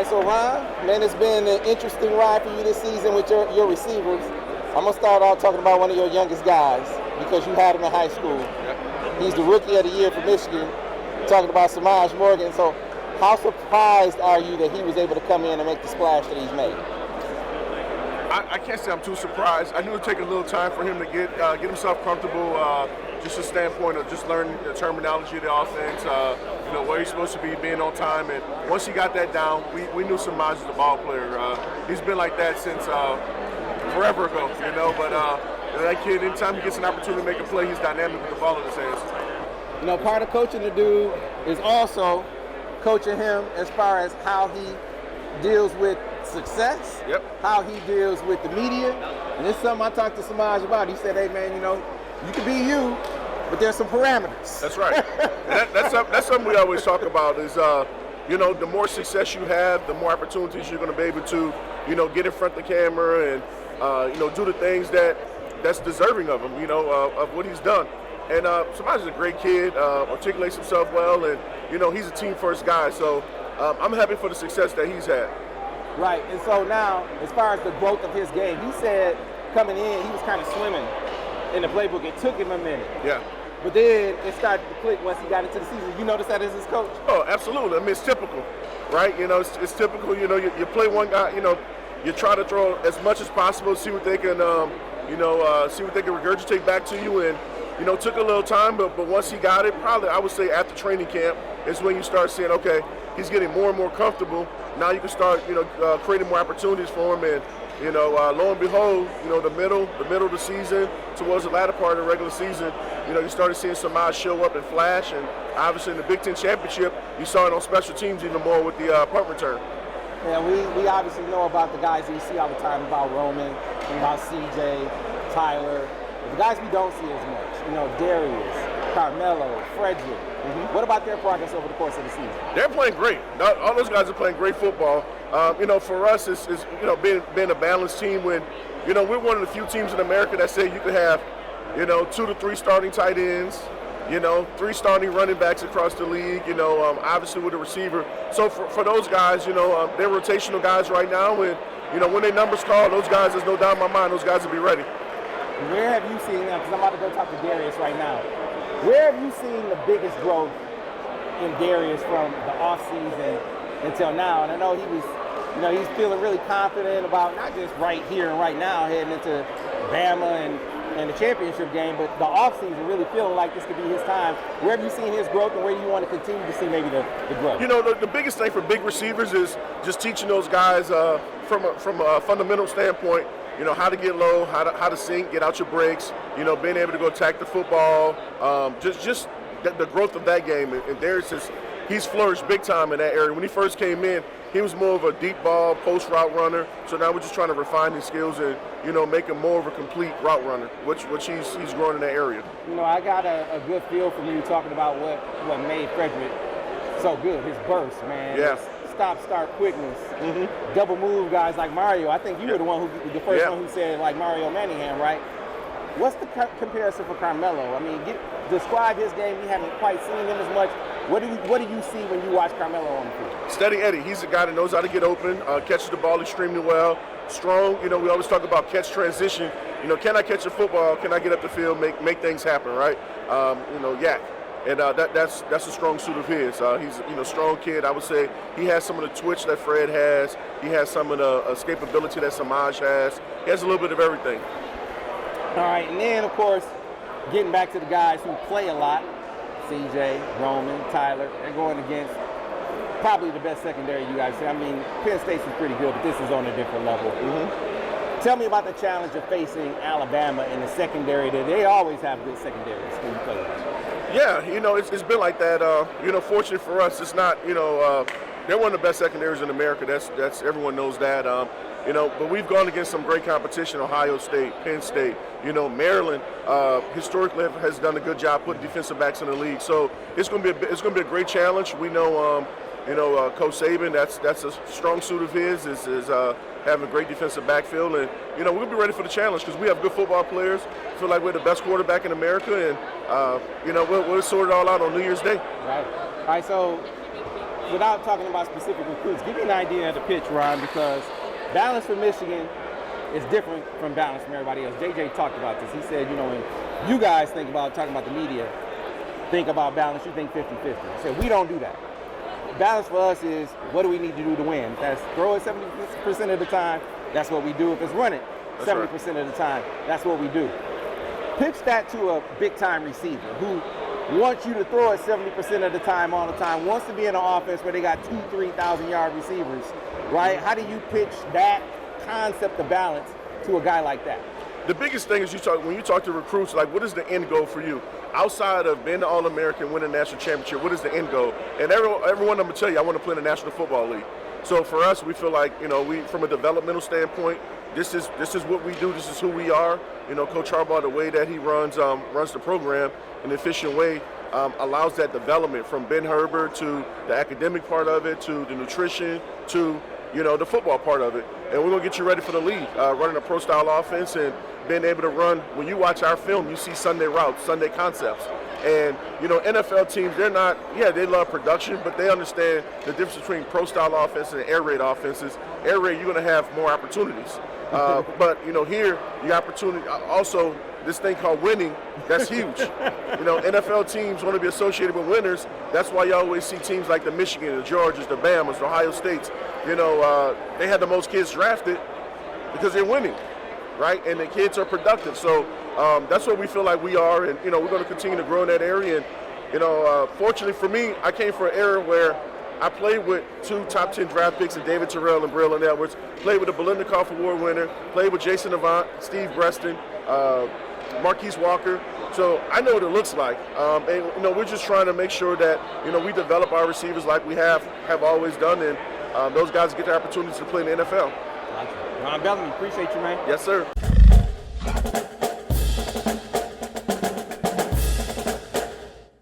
so Ron, man, it's been an interesting ride for you this season with your receivers. I'm going to start out talking about one of your youngest guys because you had him in high school. He's the Rookie of the Year for Michigan, talking about Semaj Morgan. So how surprised are you that he was able to come in and make the splash that he's made? I can't say I'm too surprised. I knew it would take a little time for him to get himself comfortable, just a standpoint of just learning the terminology of the offense, where he's supposed to be, being on time. And once he got that down, we knew Semaj was a ball player. He's been like that since forever ago, but that kid, anytime he gets an opportunity to make a play, he's dynamic with the ball in his hands. Part of coaching the dude is also coaching him as far as how he deals with success, how he deals with the media. And this is something I talked to Semaj about. He said, hey man, you can be you, but there's some parameters. That's right. That's something we always talk about is, the more success you have, the more opportunities you're going to be able to, get in front of the camera and, do the things that's deserving of him, of what he's done. And Semaj is a great kid, articulates himself well, and, he's a team-first guy. So I'm happy for the success that he's had. Right, and so now, as far as the growth of his game, he said coming in, he was kind of swimming in the playbook. It took him a minute. Yeah. But then it started to click once he got into the season. You notice that as his coach? Oh, absolutely. I mean, it's typical, right? It's typical. You play one guy, you try to throw as much as possible, see what they can, see what they can regurgitate back to you. And, took a little time, but once he got it, probably I would say after training camp is when you start seeing, okay, he's getting more and more comfortable. Now you can start, creating more opportunities for him. And, lo and behold, the middle of the season towards the latter part of the regular season, you started seeing Semaj show up and flash. And obviously in the Big Ten Championship, you saw it on special teams even more with the punt return. Yeah, we obviously know about the guys that you see all the time, about Roman, about CJ, Tyler. The guys we don't see as much, Darius, Carmelo, Frederick. What about their progress over the course of the season? They're playing great. All those guys are playing great football. For us, it's being a balanced team when, we're one of the few teams in America that say you could have, 2 to 3 starting tight ends, 3 starting running backs across the league, obviously with a receiver. So for those guys, they're rotational guys right now. And, when their numbers call, those guys, there's no doubt in my mind, those guys will be ready. Where have you seen them? Because I'm about to go talk to Darius right now. Where have you seen the biggest growth in Darius from the offseason until now? And I know he was, he's feeling really confident about not just right here and right now heading into Bama and the championship game, but the offseason really feeling like this could be his time. Where have you seen his growth, and where do you want to continue to see maybe the growth? The biggest thing for big receivers is just teaching those guys from a fundamental standpoint, how to get low, how to sink, get out your breaks, being able to go attack the football, just the growth of that game. And Darius he's flourished big time in that area. When he first came in, he was more of a deep ball, post route runner. So now we're just trying to refine his skills and, make him more of a complete route runner, which he's growing in that area. I got a good feel from you talking about what made Frederick so good, his burst, man. Yeah. Stop-start quickness, double move guys like Mario. I think you were the first one who said like Mario Manningham, right? What's the comparison for Carmelo? I mean, describe his game. We haven't quite seen him as much. What do you see when you watch Carmelo on the field? Steady Eddie. He's a guy that knows how to get open, catches the ball extremely well, strong. We always talk about catch transition. Can I catch a football? Can I get up the field, make things happen, right? Yak. And that's a strong suit of his. He's a strong kid. I would say he has some of the twitch that Fred has. He has some of the escapability that Semaj has. He has a little bit of everything. All right, and then, of course, getting back to the guys who play a lot, CJ, Roman, Tyler, they're going against probably the best secondary you guys see. I mean, Penn State's is pretty good, but this is on a different level. Tell me about the challenge of facing Alabama in the secondary. They always have good secondaries when you play with them. Yeah, it's been like that. Fortunately for us, it's not, they're one of the best secondaries in America. That's everyone knows that. But we've gone against some great competition. Ohio State, Penn State, Maryland historically has done a good job putting defensive backs in the league. So it's going to be a great challenge. We know, Coach Saban, that's a strong suit of his is having a great defensive backfield, and we'll be ready for the challenge because we have good football players. I feel like we're the best quarterback in America, and we'll sort it all out on New Year's Day. Right. All right. So without talking about specific recruits, give me an idea of the pitch, Ron, because balance for Michigan is different from balance from everybody else. JJ talked about this. He said, when you guys think about talking about the media, think about balance, you think 50-50. He said, we don't do that. Balance for us is, what do we need to do to win? If that's throw it 70% of the time, that's what we do. If it's run it 70% of the time, that's what we do. Pitch that to a big-time receiver who wants you to throw it 70% of the time, all the time, wants to be in an offense where they got 2,000-3,000 yard receivers, right? How do you pitch that concept of balance to a guy like that? The biggest thing is when you talk to recruits, like, what is the end goal for you? Outside of being the All-American, winning a national championship, what is the end goal? And everyone, I'm going to tell you, I want to play in the National Football League. So for us, we feel like, we, from a developmental standpoint, this is what we do. This is who we are. Coach Harbaugh, the way that he runs the program in an efficient way, allows that development from Ben Herbert to the academic part of it, to the nutrition, to the football part of it. And we're going to get you ready for the league, running a pro-style offense and being able to run. When you watch our film, you see Sunday routes, Sunday concepts. And, NFL teams, they love production, but they understand the difference between pro-style offense and air raid offenses. Air raid, you're going to have more opportunities. But, here, the opportunity, also, this thing called winning, that's huge. NFL teams want to be associated with winners. That's why you always see teams like the Michigan, the Georgias, the Bamas, the Ohio States. They had the most kids drafted because they're winning, right? And the kids are productive. So that's what we feel like we are, and we're going to continue to grow in that area. And fortunately for me, I came from an era where I played with 2 top 10 draft picks in David Terrell and Braylon Edwards. Played with a Biletnikoff Award winner. Played with Jason Avant, Steve Breston, Marquise Walker. So I know what it looks like. And we're just trying to make sure that we develop our receivers like we have always done, and those guys get the opportunities to play in the NFL. Ron Bellamy, appreciate you, man. Yes, sir.